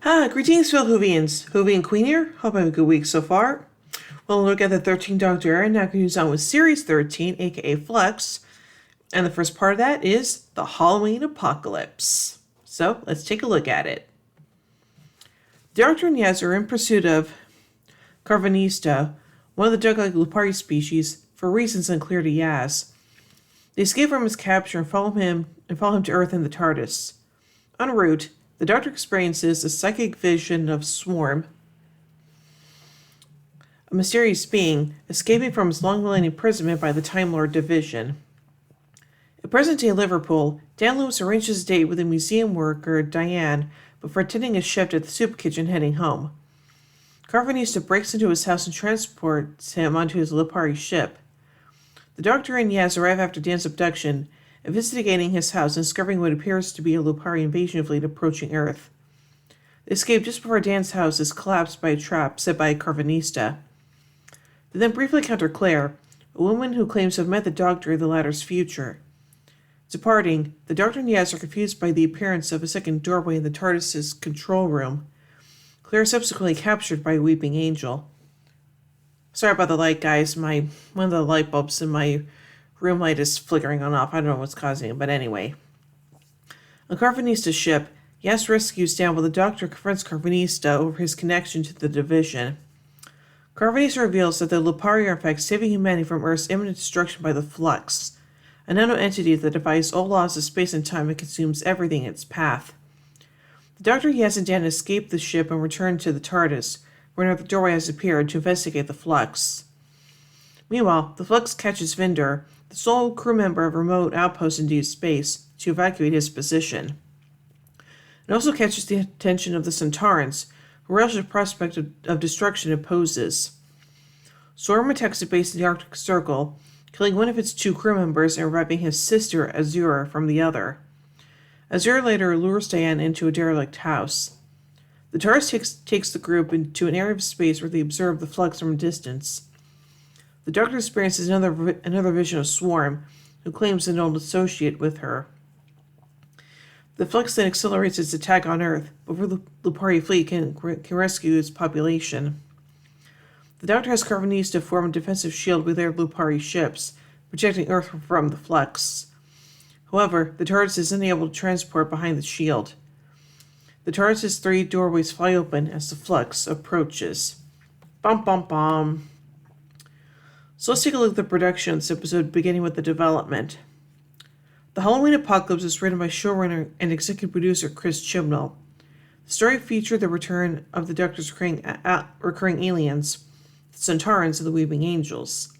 Greetings, fellow Whovians. Whovian Queen here. Hope I have a good week so far. We'll look at the 13th Doctor era, now continues on with Series 13, aka Flux. And the first part of that is the Halloween Apocalypse. So, let's take a look at it. The Doctor and Yaz are in pursuit of Karvanista, one of the dog-like Lupari species, for reasons unclear to Yaz. They escape from his capture and follow him to Earth in the TARDIS. En route, the Doctor experiences a psychic vision of Swarm, a mysterious being escaping from his long-delayed imprisonment by the Time Lord Division. At present-day Liverpool, Dan Lewis arranges a date with a museum worker, Diane, before attending a shift at the soup kitchen heading home. Karvanista breaks into his house and transports him onto his Lupari ship. The Doctor and Yaz arrive after Dan's abduction, investigating his house and discovering what appears to be a Lupari invasion fleet approaching Earth. They escape just before Dan's house is collapsed by a trap set by Karvanista. They then briefly encounter Claire, a woman who claims to have met the Doctor in the latter's future. Departing, the Doctor and Yaz are confused by the appearance of a second doorway in the TARDIS's control room. Claire is subsequently captured by a weeping angel. Sorry about the light, guys. One of the light bulbs in my room light is flickering on off. I don't know what's causing it, but anyway. On Karvanista's ship, Yaz rescues Dan while the Doctor confronts Karvanista over his connection to the Division. Karvanista reveals that the Lupari are in fact saving humanity from Earth's imminent destruction by the Flux, an unknown entity that defies all laws of space and time and consumes everything in its path. The Doctor, Yaz, and Dan escape the ship and return to the TARDIS, where another doorway has appeared, to investigate the Flux. Meanwhile, the Flux catches Vinder, the sole crew member of a remote outpost in deep space, to evacuate his position. It also catches the attention of the Centaurans, who relish the prospect of destruction it poses. Swarm attacks the base in the Arctic Circle, killing one of its two crew members and reviving his sister, Azura, from the other. Azura later lures Diane into a derelict house. The TARDIS takes the group into an area of space where they observe the Flux from a distance. The Doctor experiences another vision of Swarm, who claims an old associate with her. The Flux then accelerates its attack on Earth before the Lupari fleet can rescue its population. The Doctor has Karvanista form a defensive shield with their Lupari ships, protecting Earth from the Flux. However, the TARDIS is unable to transport behind the shield. The TARDIS's three doorways fly open as the Flux approaches. Bum bum bum. So let's take a look at the production of this episode, beginning with the development. The Halloween Apocalypse is written by showrunner and executive producer Chris Chibnall. The story featured the return of the Doctor's recurring aliens, the Centaurans and the Weeping Angels.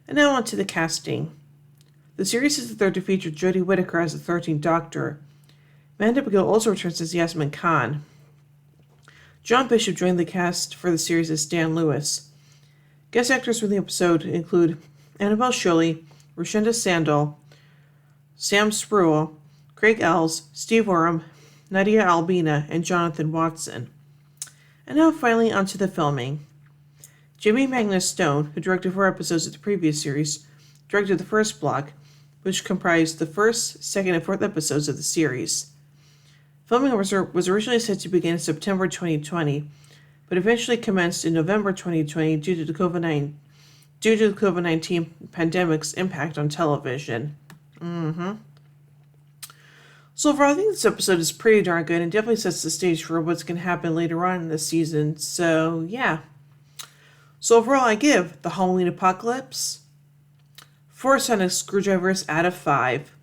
And now on to the casting. The series is the third to feature Jodie Whittaker as the 13th Doctor. Amanda Begill also returns as Yasmin Khan. John Bishop joined the cast for the series as Dan Lewis. Guest actors for the episode include Annabelle Shirley, Rashenda Sandal, Sam Spruill, Craig Ells, Steve Oram, Nadia Albina, and Jonathan Watson. And now finally onto the filming. Jimmy Magnus Stone, who directed 4 episodes of the previous series, directed the first block, which comprised the first, second, and fourth episodes of the series. Filming was originally set to begin in September 2020, but eventually commenced in November 2020 due to the COVID-19 pandemic's impact on television. So overall, I think this episode is pretty darn good and definitely sets the stage for what's going to happen later on in the season. So, yeah. So overall, I give the Halloween Apocalypse 4 sonic screwdrivers out of 5.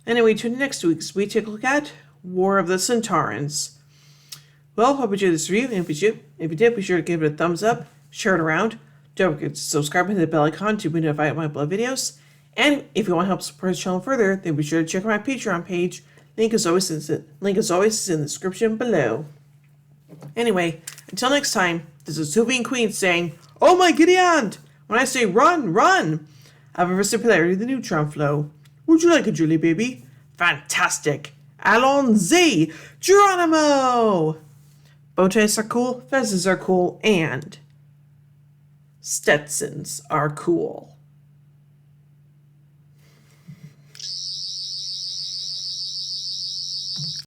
Anyway, tune in next week as we take a look at War of the Centaurans. Well, hope you enjoyed this review, and if you did, be sure to give it a thumbs up, share it around, don't forget to subscribe and hit the bell icon to be notified of my upload videos, and if you want to help support the channel further, then be sure to check out my Patreon page. Link is always is in the description below. Anyway, until next time, this is Whovian Queen saying, "Oh my giddy aunt! When I say run, run! Have a versatility of the neutron flow. Would you like a Julie, baby? Fantastic! Allons-y! Geronimo!" Bow ties are cool, fezzes are cool, and Stetsons are cool.